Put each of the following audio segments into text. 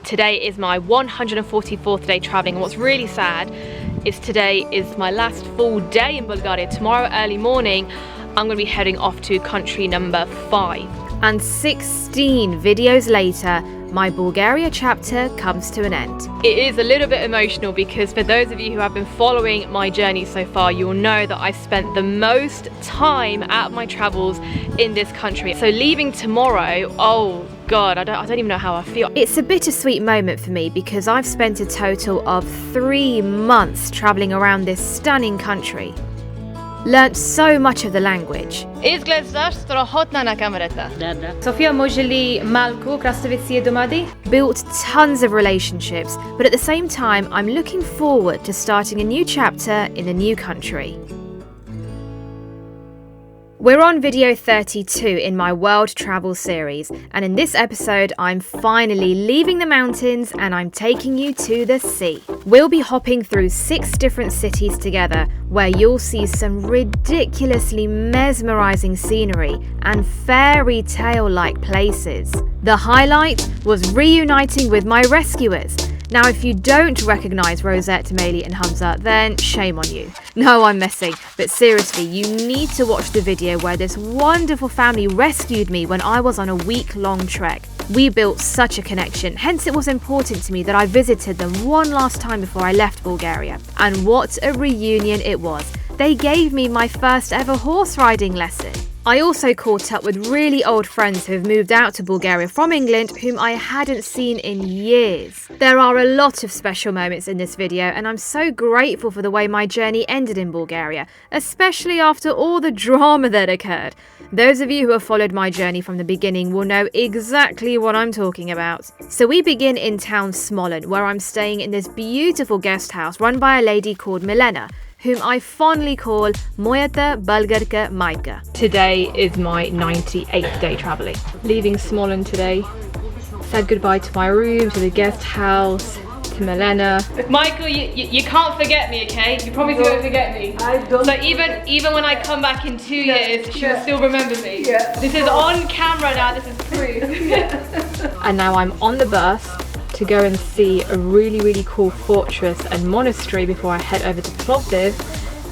Today is my 144th day traveling, and what's really sad is today is my last full day in Bulgaria. Tomorrow early morning, I'm going to be heading off to country number 5. And 16 videos later, my Bulgaria chapter comes to an end. It is a little bit emotional because for those of you who have been following my journey so far, you'll know that I've spent the most time at my travels in this country. So leaving tomorrow, oh God, I don't even know how I feel. It's a bittersweet moment for me because I've spent a total of 3 months traveling around this stunning country. Learnt so much of the language. Sofia, може ли малко краставици домади? Built tons of relationships, but at the same time, I'm looking forward to starting a new chapter in a new country. We're on video 32 in my world travel series, and in this episode, I'm finally leaving the mountains and I'm taking you to the sea. We'll be hopping through 6 different cities together, where you'll see some ridiculously mesmerizing scenery and fairy tale-like places. The highlight was reuniting with my rescuers. Now, if you don't recognise Rosette, Meili and Hamza, then shame on you. No, I'm messing, but seriously, you need to watch the video where this wonderful family rescued me when I was on a week-long trek. We built such a connection, hence it was important to me that I visited them one last time before I left Bulgaria. And what a reunion it was. They gave me my first ever horse riding lesson. I also caught up with really old friends who have moved out to Bulgaria from England whom I hadn't seen in years. There are a lot of special moments in this video, and I'm so grateful for the way my journey ended in Bulgaria, especially after all the drama that occurred. Those of you who have followed my journey from the beginning will know exactly what I'm talking about. So we begin in town Smolен, where I'm staying in this beautiful guest house run by a lady called Milena, whom I fondly call Moyata Bulgarka Maika. Today is my 98th day travelling. Leaving Smolен today, said goodbye to my room, to the guest house, to Milena. Michael, you can't forget me, okay? You promise you won't forget me. I don't. So even when I come back in 2 years, she'll still remember me. Yeah. This is on camera now, this is proof. And now I'm on the bus to go and see a really cool fortress and monastery before I head over to Plovdiv,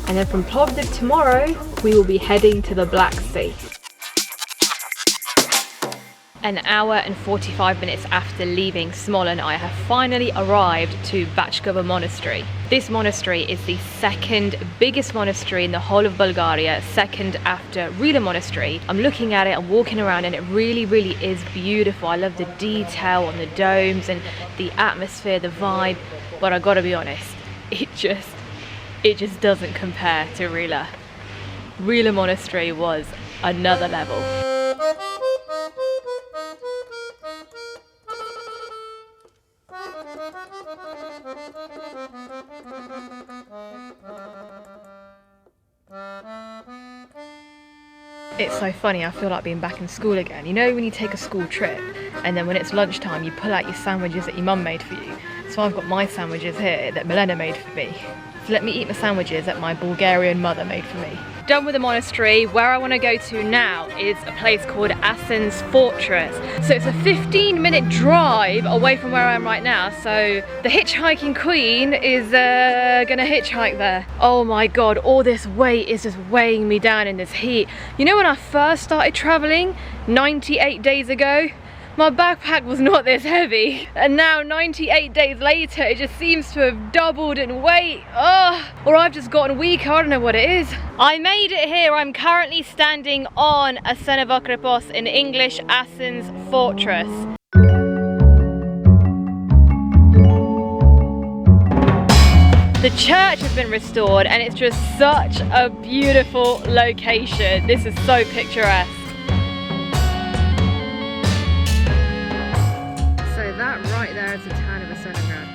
and then from Plovdiv tomorrow we will be heading to the Black Sea. An hour and 45 minutes after leaving Smolен, I have finally arrived to Bachkova Monastery. This monastery is the second biggest monastery in the whole of Bulgaria, second after Rila Monastery. I'm looking at it, I'm walking around, and it really is beautiful. I love the detail on the domes and the atmosphere, the vibe, but I gotta be honest, it just doesn't compare to Rila. Rila Monastery was another level. It's so funny, I feel like being back in school again. You know when you take a school trip and then when it's lunchtime you pull out your sandwiches that your mum made for you. So I've got my sandwiches here that Milena made for me. So let me eat my sandwiches that my Bulgarian mother made for me. Done with the monastery. Where I want to go to now is a place called Asen's Fortress. So it's a 15-minute drive away from where I am right now. So the hitchhiking queen is gonna hitchhike there. Oh my God, all this weight is just weighing me down in this heat. You know when I first started traveling 98 days ago? My backpack was not this heavy, and now 98 days later it just seems to have doubled in weight. Oh, or I've just gotten weaker, I don't know what it is. I made it here. I'm currently standing on Asenova Krepos, in English Asen's Fortress. The church has been restored and it's just such a beautiful location. This is so picturesque. That right there is the town of Asenograd.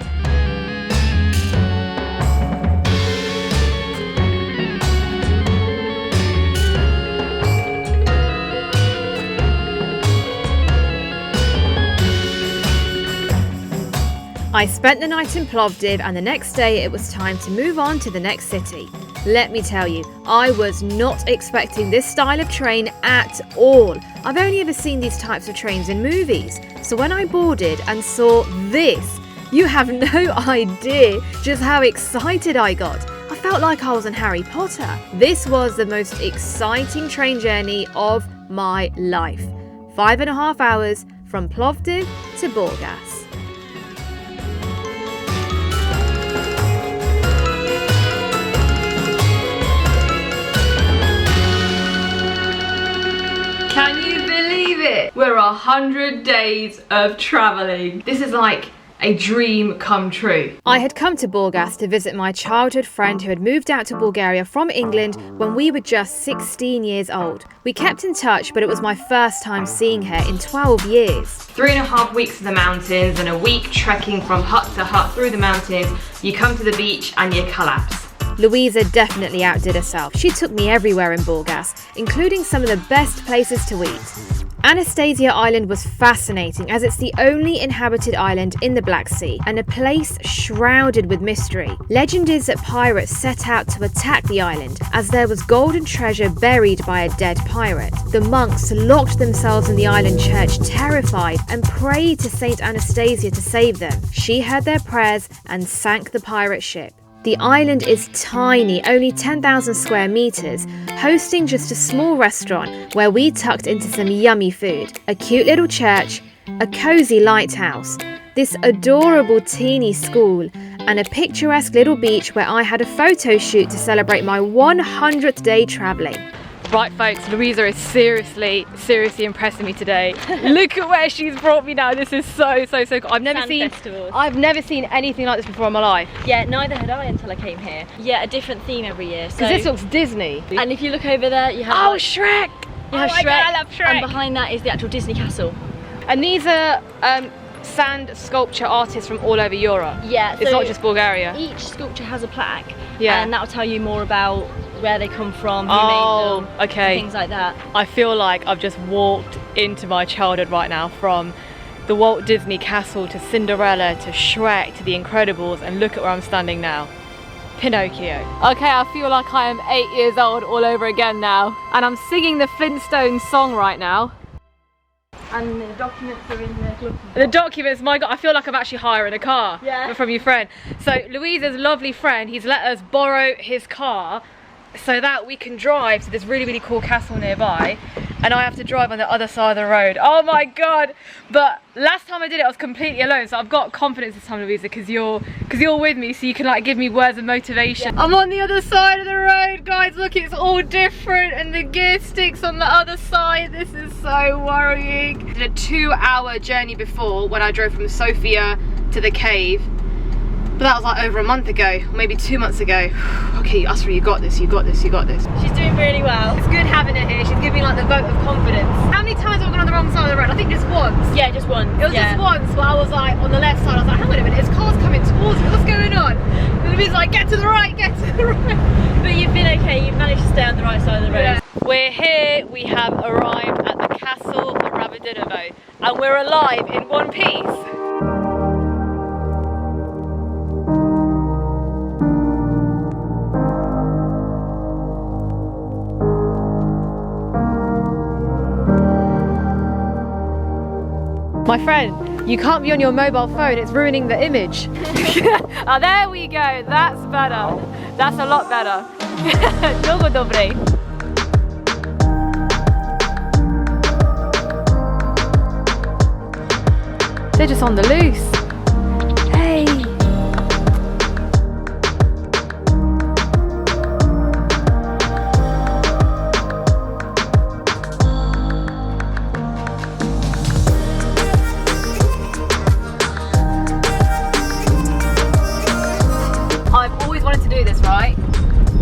I spent the night in Plovdiv, and the next day it was time to move on to the next city. Let me tell you, I was not expecting this style of train at all. I've only ever seen these types of trains in movies. So when I boarded and saw this, you have no idea just how excited I got. I felt like I was in Harry Potter. This was the most exciting train journey of my life. 5.5 hours from Plovdiv to Burgas. Can you believe it? We're 100 days of traveling. This is like a dream come true. I had come to Burgas to visit my childhood friend who had moved out to Bulgaria from England when we were just 16 years old. We kept in touch, but it was my first time seeing her in 12 years. 3.5 weeks in the mountains and a week trekking from hut to hut through the mountains. You come to the beach and you collapse. Louisa definitely outdid herself. She took me everywhere in Burgas, including some of the best places to eat. Anastasia Island was fascinating as it's the only inhabited island in the Black Sea and a place shrouded with mystery. Legend is that pirates set out to attack the island as there was golden treasure buried by a dead pirate. The monks locked themselves in the island church terrified and prayed to Saint Anastasia to save them. She heard their prayers and sank the pirate ship. The island is tiny, only 10,000 square meters, hosting just a small restaurant where we tucked into some yummy food, a cute little church, a cozy lighthouse, this adorable teeny school, and a picturesque little beach where I had a photo shoot to celebrate my 100th day travelling. Right folks, Louisa is seriously impressing me today. Look at where she's brought me now. This is so cool. I've never seen anything like this before in my life. Yeah, neither had I until I came here. Yeah, a different theme every year. Because this looks Disney. And if you look over there, you have Shrek! You have my Shrek, God, I love Shrek. And behind that is the actual Disney castle. And these are sand sculpture artists from all over Europe. Yeah. It's not just Bulgaria. Each sculpture has a plaque. Yeah. And that will tell you more about where they come from, who made them, okay. Things like that. I feel like I've just walked into my childhood right now, from the Walt Disney Castle to Cinderella to Shrek to The Incredibles, and look at where I'm standing now. Pinocchio. Okay, I feel like I am 8 years old all over again now. And I'm singing the Flintstones song right now. And the documents are in the glove. The documents, my God, I feel like I'm actually hiring a car from your friend. So Louisa's lovely friend, he's let us borrow his car so that we can drive to this really cool castle nearby, and I have to drive on the other side of the road. Oh my God. But last time I did it I was completely alone, so I've got confidence this time, Louisa, because you're with me, so you can like give me words of motivation. Yeah. I'm on the other side of the road, guys. Look, it's all different and the gear sticks on the other side. This is so worrying. I did a 2-hour journey before when I drove from Sofia to the cave. But that was like over a month ago, or maybe 2 months ago. Okay, Asra, you got this, you got this, you got this. She's doing really well. It's good having her here. She's giving me like the vote of confidence. How many times have I gone on the wrong side of the road? I think just once. Yeah, just once. It was just once where I was like on the left side. I was like, hang on a minute, his car's coming towards me. What's going on? And it was like, get to the right, get to the right. But you've been okay. You've managed to stay on the right side of the road. Yeah. We're here. We have arrived at the castle of Ravadinovo, and we're alive in one piece. My friend, you can't be on your mobile phone, it's ruining the image. Oh, there we go, that's better. That's a lot better. Dogo dobre. They're just on the loose. Hey.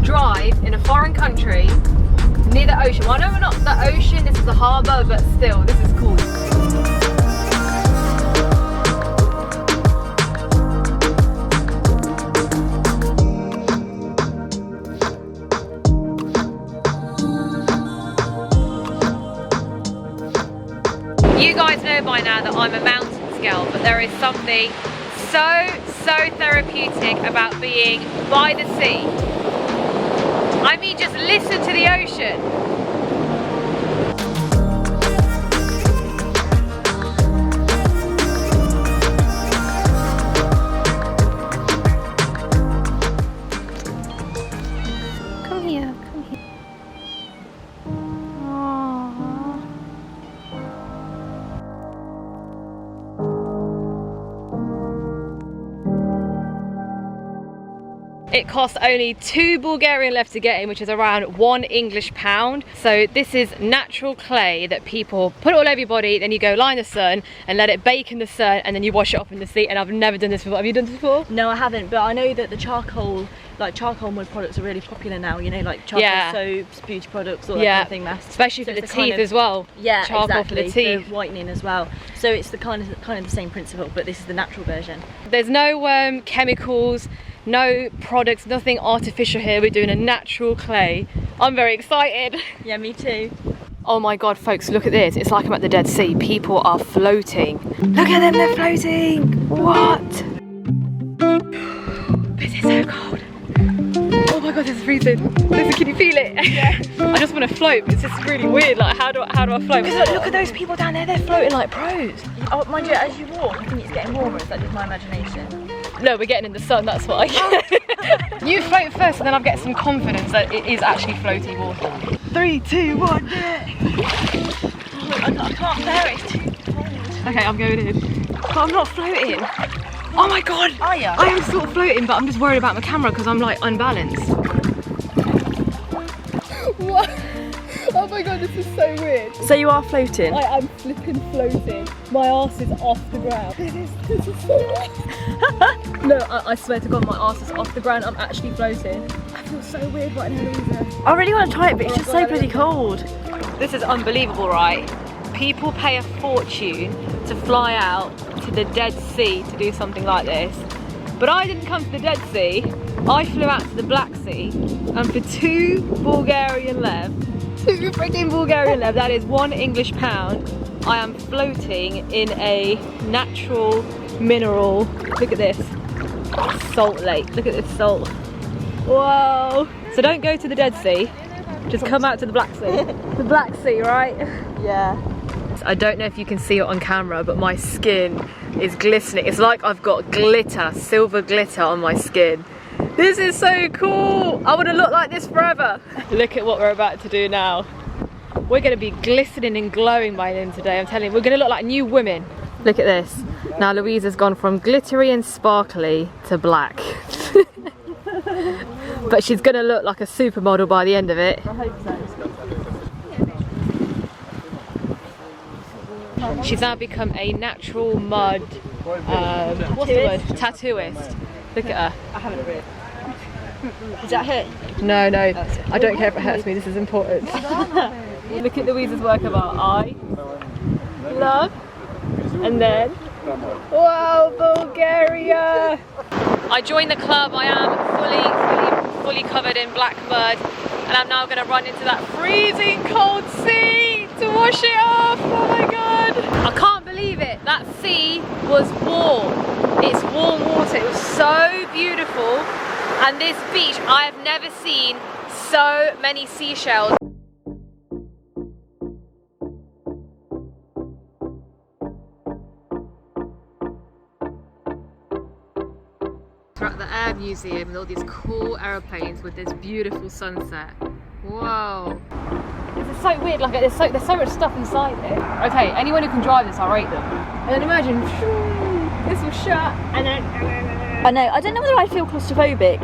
Drive in a foreign country near the ocean. Well, I know we're not the ocean, this is the harbour, but still, this is cool. You guys know by now that I'm a mountains girl, but there is something so therapeutic about being by the sea. I mean, just listen to the ocean. Come here, come here. It costs only 2 Bulgarian left to get in, which is around £1 English. So this is natural clay that people put all over your body, then you go lie in the sun and let it bake in the sun, and then you wash it off in the sea. And I've never done this before. Have you done this before? No, I haven't, but I know that the charcoal mud products are really popular now, you know, like charcoal soaps, beauty products, all that kind of thing, masks. Especially for the teeth as well. Yeah, charcoal exactly, for the teeth. for whitening as well. So it's the kind of the same principle, but this is the natural version. There's no chemicals, no products, nothing artificial here. We're doing a natural clay. I'm very excited. Yeah, me too. Oh my god, folks, look at this. It's like I'm at the Dead Sea. People are floating. Look at them, they're floating. What? This is so cold. Oh my god, this is freezing. Listen, can you feel it? Yeah. I just want to float. It's just really weird. Like, how do I float? Look at those people down there. They're floating like pros. Oh, mind you, as you walk, I think it's getting warmer. Is that just my imagination? No, we're getting in the sun, that's why. You float first and then I'll get some confidence that it is actually floaty water. 3, 2, 1, yeah! I can't bear it, it's too cold. Okay, I'm going in. But I'm not floating. Oh my god! Are you? I am sort of floating, but I'm just worried about my camera because I'm like unbalanced. What? Oh my god, this is so weird. So you are floating? I am flipping floating. My arse is off the ground. This is so weird. No, I swear to god, my arse is off the ground. I'm actually floating. I feel so weird right now, Louisa. I really want to try it, but it's just so bloody cold. This is unbelievable, right? People pay a fortune to fly out to the Dead Sea to do something like this. But I didn't come to the Dead Sea. I flew out to the Black Sea, and for 2 Bulgarian lev, 2 freaking Bulgarian lev, that is £1 English, I am floating in a natural mineral, look at this, salt lake. Look at this salt. Whoa. So don't go to the Dead Sea, just come out to the Black Sea. The Black Sea, right? Yeah. I don't know if you can see it on camera, but my skin is glistening. It's like I've got glitter, silver glitter on my skin. This is so cool. I want to look like this forever. Look at what we're about to do now. We're going to be glistening and glowing by the end today. I'm telling you, we're going to look like new women. Look at this. Now Louisa's gone from glittery and sparkly to black. But she's going to look like a supermodel by the end of it. I hope so. She's now become a natural mud, what's the word? Tattooist. Look at her. I haven't read. Does that hurt? No, no, I don't care if it hurts me, this is important. Look at Louisa's work of art. I love, and then, wow, Bulgaria! I joined the club. I am fully covered in black mud, and I'm now going to run into that freezing cold sea to wash it off. Oh my god! I can't believe it. That sea was warm. It's warm water. It was so beautiful. And this beach, I have never seen so many seashells. We're at the Air Museum with all these cool aeroplanes with this beautiful sunset. Whoa. This is so weird, like there's so much stuff inside it. Okay, anyone who can drive this, I'll rate them. And then imagine, this was shut, and then... I know, I don't know whether I feel claustrophobic.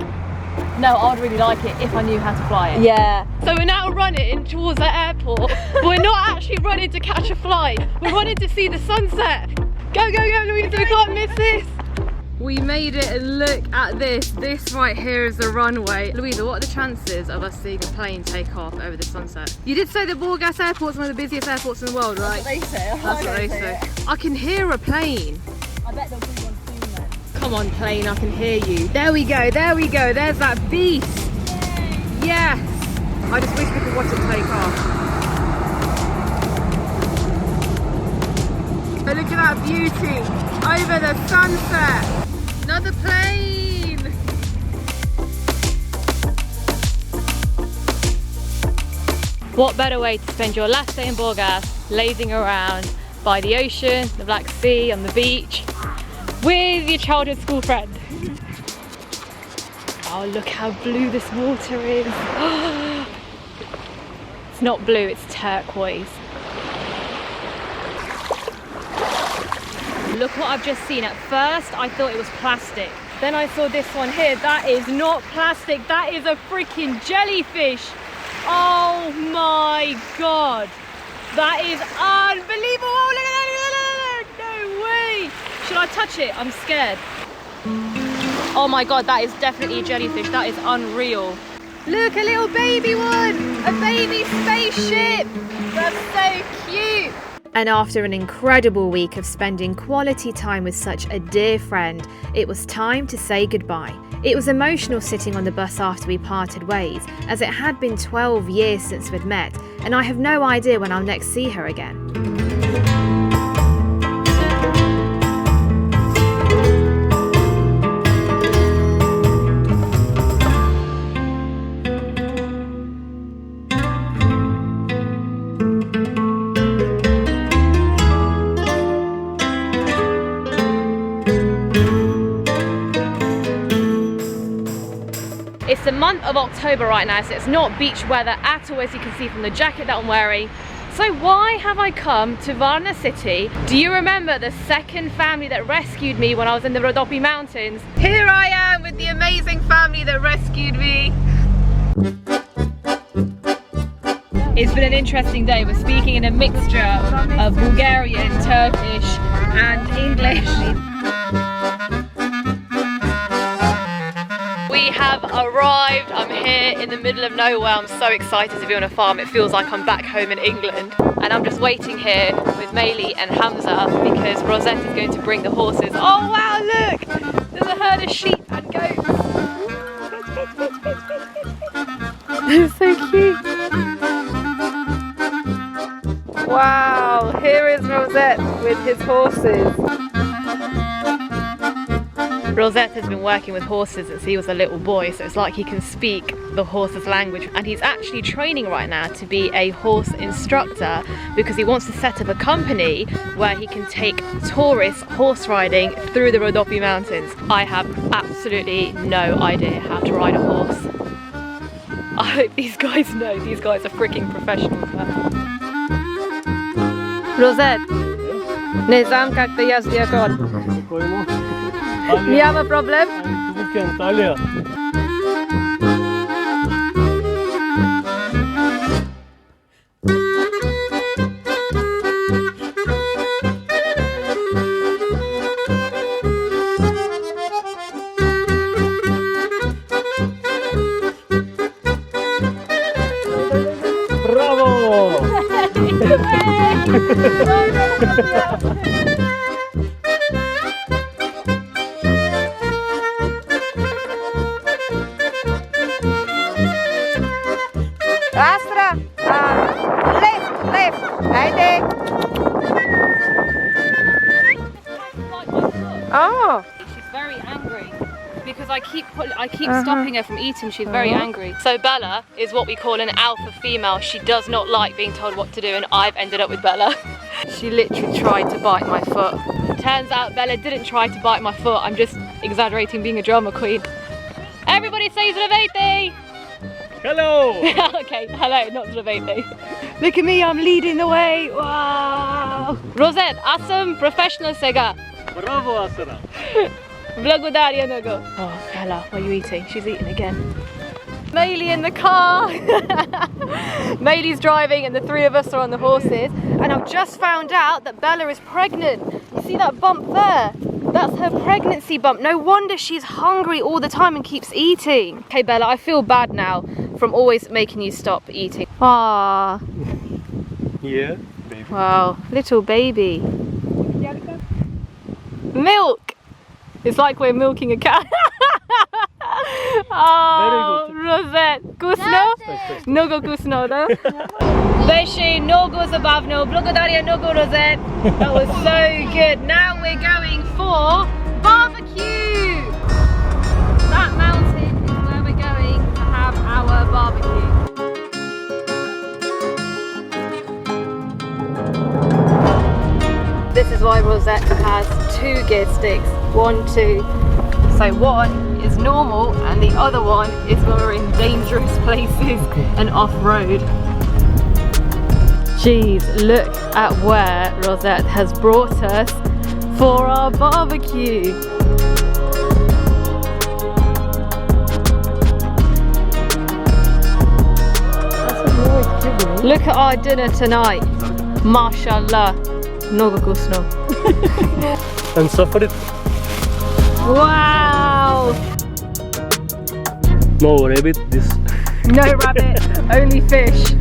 No, I'd really like it if I knew how to fly it. Yeah. So we're now running towards the airport, but we're not actually running to catch a flight. We're running to see the sunset. Go, go, go, Louisa, we can't miss this. We made it, and look at this. This right here is the runway. Louisa, what are the chances of us seeing a plane take off over the sunset? You did say the Burgas airport's one of the busiest airports in the world, right? That's what they say. That's what they say. I can hear a plane. I bet there'll be one soon then. Come on, plane, I can hear you. There we go, there we go. There's that beast. Yay. Yes. I just wish we could watch it take off. Oh, look at that beauty over the sunset. Another plane! What better way to spend your last day in Burgas, lazing around by the ocean, the Black Sea, on the beach, with your childhood school friend. Oh, look how blue this water is. It's not blue, it's turquoise. Look what I've just seen. At first, I thought it was plastic. Then I saw this one here. That is not plastic, that is a freaking jellyfish. Oh my God. That is unbelievable. Oh, look at that. No way. Should I touch it? I'm scared. Oh my God, that is definitely a jellyfish. That is unreal. Look, a little baby one. A baby spaceship. That's so cute. And after an incredible week of spending quality time with such a dear friend, it was time to say goodbye. It was emotional sitting on the bus after we parted ways, as it had been 12 years since we'd met, and I have no idea when I'll next see her again. It's the month of October right now, so it's not beach weather at all, as you can see from the jacket that I'm wearing. So why have I come to Varna city? Do you remember the second family that rescued me when I was in the Rhodope Mountains? Here I am with the amazing family that rescued me. It's been an interesting day. We're speaking in a mixture of Bulgarian, Turkish and English. We have arrived. I'm here in the middle of nowhere. I'm so excited to be on a farm. It feels like I'm back home in England. And I'm just waiting here with Mayli and Hamza because Rosette is going to bring the horses. Oh wow, look! There's a herd of sheep and goats. They're so cute. Wow, here is Rosette with his horses. Rosette has been working with horses since he was a little boy, so it's like he can speak the horse's language, and he's actually training right now to be a horse instructor because he wants to set up a company where he can take tourists horse riding through the Rhodope Mountains. I have absolutely no idea how to ride a horse. I hope these guys know. These guys are freaking professionals, man. Rosette, не знам как да язди кон. Няма проблем? Браво! Astra! Left! Haydi! Oh! She's very angry because I keep stopping her from eating. She's very angry. So Bella is what we call an alpha female. She does not like being told what to do, and I've ended up with Bella. She literally tried to bite my foot. Turns out Bella didn't try to bite my foot. I'm just exaggerating being a drama queen. Everybody say Zdravейте! Hello! Okay, hello, not Zdravейте. Look at me, I'm leading the way. Wow! Rosette, аз съм professional сега. Bravo, Asra! Благодаря много. Oh, Bella, what are you eating? She's eating again. Mayli in the car. Mayli's driving and the three of us are on the horses. And I've just found out that Bella is pregnant. You see that bump there? That's her pregnancy bump. No wonder she's hungry all the time and keeps eating. Okay, Bella, I feel bad now from always making you stop eating. Ah. Yeah, baby. Wow, little baby. Milk! It's like we're milking a cow. Oh, Rosette. Вкусно? Много вкусно, да? Беше много забавно. Благодаря много, Rosette. That was so good. Now we're going for barbecue. That mountain is where we're going to have our barbecue. 2 gear sticks. 1, 2. So one is normal and the other one is when we're in dangerous places and off-road. Jeez, look at where Rosette has brought us for our barbecue. Look at our dinner tonight. Mashallah. Много вкусно. And suffer it. Wow! No rabbit, this. No rabbit, only fish.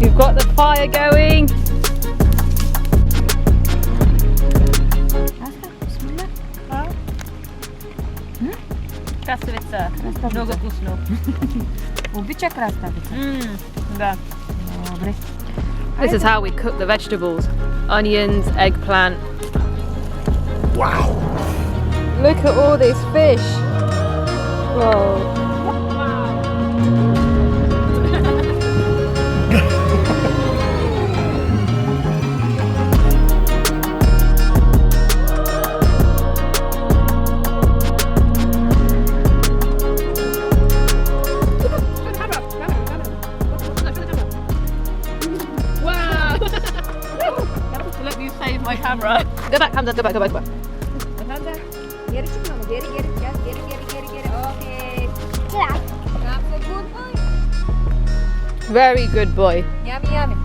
We've got the fire going. Краставица. Много вкусно. Обича краставица. Да. Добре. This is how we cook the vegetables. Onions, eggplant. Wow. Look at all this fish. Whoa. Let me save my camera. Go back, Hamza, go back. Hamza, geri çıkma ama geri gel geri. Okay. That's a good boy. Very good boy. Yummy.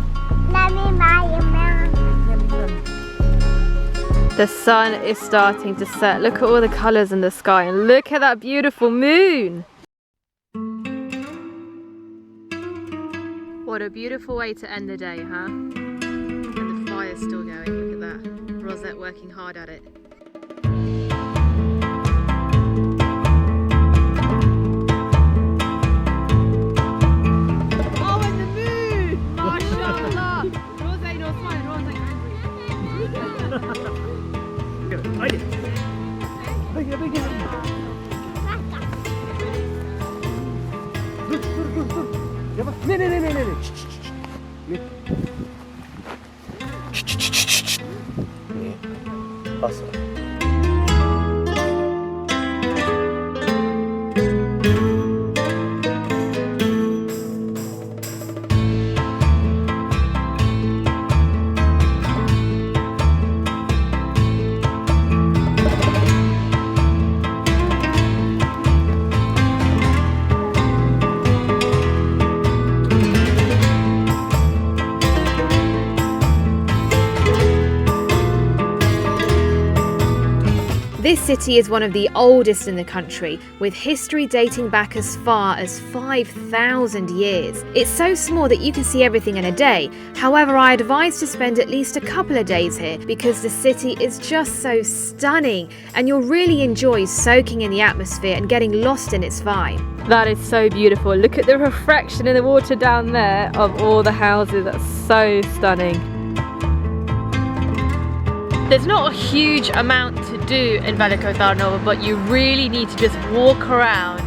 The sun is starting to set. Look at all the colours in the sky and look at that beautiful moon. What a beautiful way to end the day, huh? And the fire's still going, look at that. Rosette working hard at it. Oh, and the moon! Mashallah! Rosette no smile, Rosette angry. Awesome. This city is one of the oldest in the country, with history dating back as far as 5,000 years. It's so small that you can see everything in a day. However, I advise to spend at least a couple of days here because the city is just so stunning and you'll really enjoy soaking in the atmosphere and getting lost in its vibe. That is so beautiful. Look at the reflection in the water down there of all the houses. That's so stunning. There's not a huge amount to do in Veliko Tarnovo, but you really need to just walk around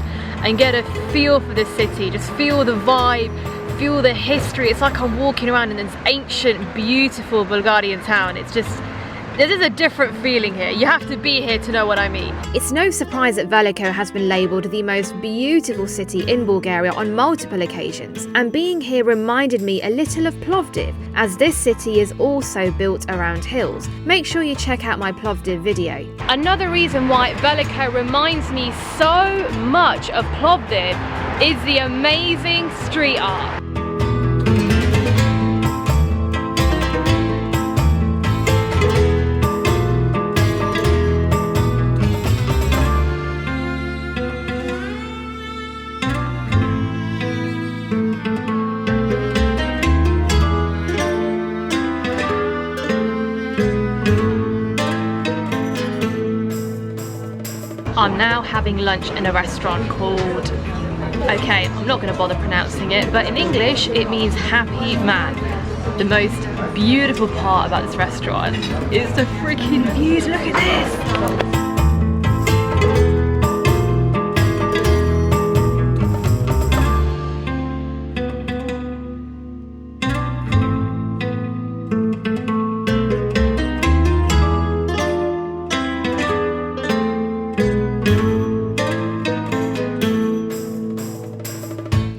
and get a feel for the city. Just feel the vibe, feel the history. It's like I'm walking around in this ancient, beautiful Bulgarian town. It's just, this is a different feeling here. You have to be here to know what I mean. It's no surprise that Veliko has been labelled the most beautiful city in Bulgaria on multiple occasions, and being here reminded me a little of Plovdiv, as this city is also built around hills. Make sure you check out my Plovdiv video. Another reason why Veliko reminds me so much of Plovdiv is the amazing street art. I'm now having lunch in a restaurant called, okay, I'm not going to bother pronouncing it, but in English it means happy man. The most beautiful part about this restaurant is the freaking views. Look at this.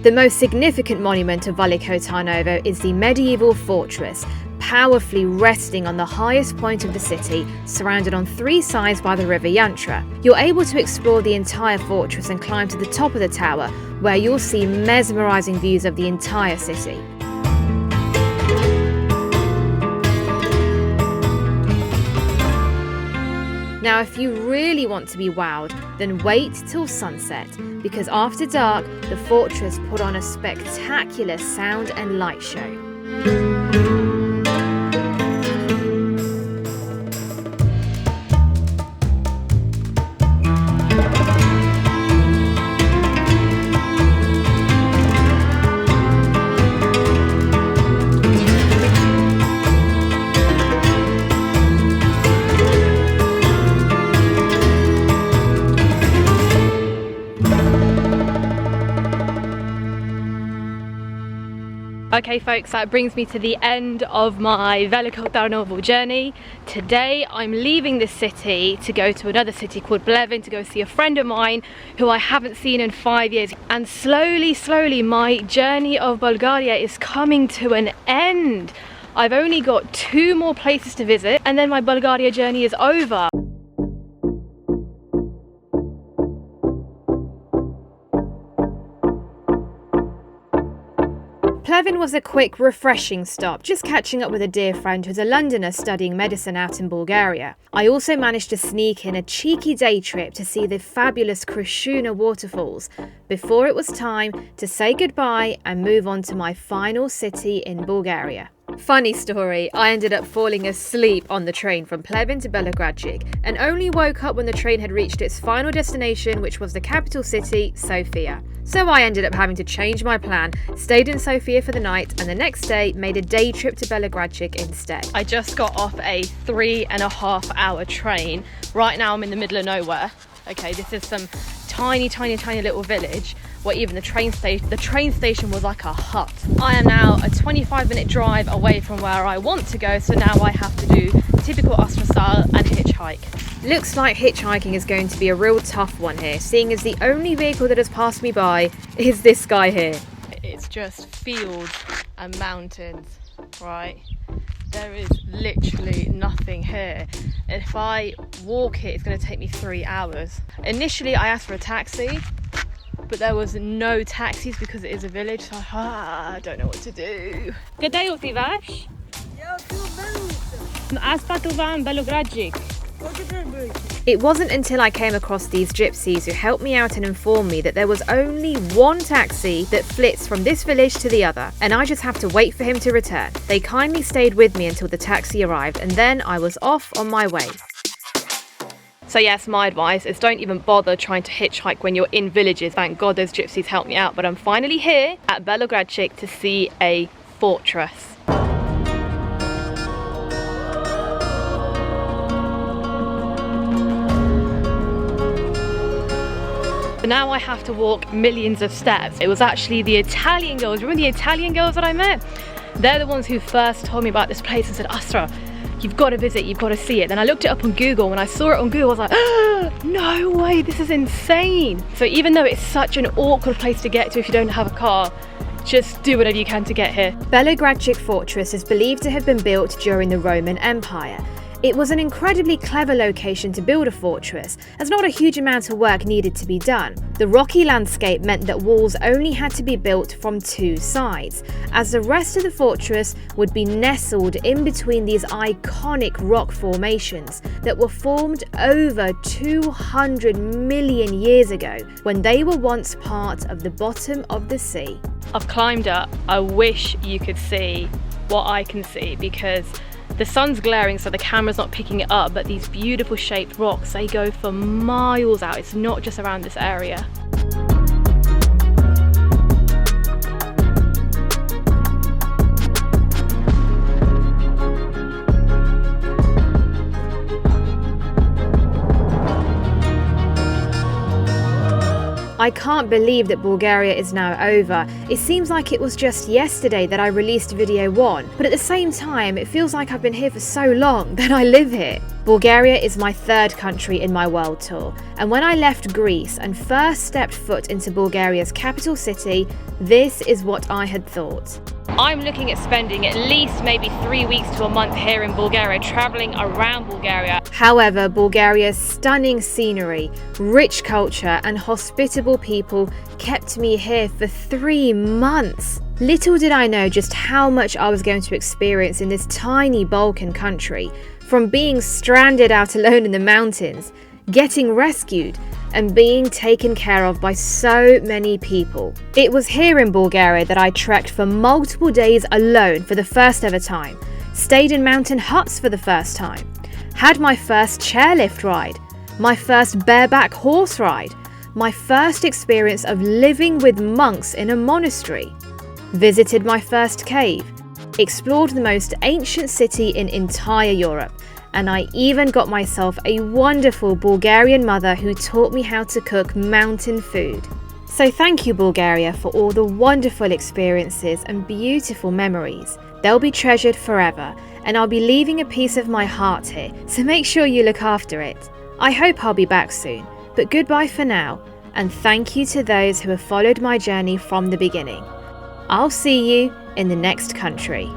The most significant monument of Veliko Tarnovo is the medieval fortress, powerfully resting on the highest point of the city, surrounded on 3 sides by the river Yantra. You're able to explore the entire fortress and climb to the top of the tower, where you'll see mesmerising views of the entire city. Now, if you really want to be wowed, then wait till sunset, because after dark, the fortress put on a spectacular sound and light show. Okay folks, that brings me to the end of my Veliko Tarnovo journey. Today I'm leaving this city to go to another city called Plevin to go see a friend of mine who I haven't seen in 5 years. And slowly my journey of Bulgaria is coming to an end. I've only got 2 more places to visit and then my Bulgaria journey is over. Plevin was a quick, refreshing stop, just catching up with a dear friend who's a Londoner studying medicine out in Bulgaria. I also managed to sneak in a cheeky day trip to see the fabulous Krishuna waterfalls before it was time to say goodbye and move on to my final city in Bulgaria. Funny story, I ended up falling asleep on the train from Plevin to Belogradchik and only woke up when the train had reached its final destination, which was the capital city, Sofia. So I ended up having to change my plan, stayed in Sofia for the night, and the next day made a day trip to Belogradchik instead. I just got off a 3.5-hour train. Right now I'm in the middle of nowhere. Okay, this is some tiny little village where even the train station was like a hut. I am now a 25-minute drive away from where I want to go, so now I have to do typical Austria style and hitchhike. Looks like hitchhiking is going to be a real tough one here, seeing as the only vehicle that has passed me by is this guy here. It's just fields and mountains, right? There is literally nothing here. If I walk it, it's going to take me 3 hours. Initially, I asked for a taxi, but there was no taxis because it is a village, so I don't know what to do. Къде отиваш? Аз пътувам Белоградчик. It wasn't until I came across these gypsies who helped me out and informed me that there was only one taxi that flits from this village to the other, and I just have to wait for him to return. They kindly stayed with me until the taxi arrived, and then I was off on my way. So yes, my advice is don't even bother trying to hitchhike when you're in villages. Thank God those gypsies helped me out, but I'm finally here at Belogradchik to see a fortress. But now I have to walk millions of steps. It was actually the Italian girls. Remember the Italian girls that I met? They're the ones who first told me about this place and said, Astra, you've got to visit, you've got to see it. Then I looked it up on Google. When I saw it on Google, I was like, oh, no way, this is insane. So even though it's such an awkward place to get to if you don't have a car, just do whatever you can to get here. Belogradchik Fortress is believed to have been built during the Roman Empire. It was an incredibly clever location to build a fortress, as not a huge amount of work needed to be done. The rocky landscape meant that walls only had to be built from 2 sides, as the rest of the fortress would be nestled in between these iconic rock formations that were formed over 200 million years ago, when they were once part of the bottom of the sea. I've climbed up. I wish you could see what I can see, because the sun's glaring so the camera's not picking it up, but these beautiful shaped rocks, they go for miles out. It's not just around this area. I can't believe that Bulgaria is now over. It seems like it was just yesterday that I released video 1, but at the same time it feels like I've been here for so long that I live here. Bulgaria is my 3rd country in my world tour, and when I left Greece and first stepped foot into Bulgaria's capital city, this is what I had thought. I'm looking at spending at least maybe 3 weeks to a month here in Bulgaria, traveling around Bulgaria. However, Bulgaria's stunning scenery, rich culture and hospitable people kept me here for 3 months. Little did I know just how much I was going to experience in this tiny Balkan country, from being stranded out alone in the mountains, getting rescued, and being taken care of by so many people. It was here in Bulgaria that I trekked for multiple days alone for the first ever time, stayed in mountain huts for the first time, had my first chairlift ride, my first bareback horse ride, my first experience of living with monks in a monastery, visited my first cave, explored the most ancient city in entire Europe, and I even got myself a wonderful Bulgarian mother who taught me how to cook mountain food. So thank you, Bulgaria, for all the wonderful experiences and beautiful memories. They'll be treasured forever, and I'll be leaving a piece of my heart here, so make sure you look after it. I hope I'll be back soon, but goodbye for now, and thank you to those who have followed my journey from the beginning. I'll see you in the next country.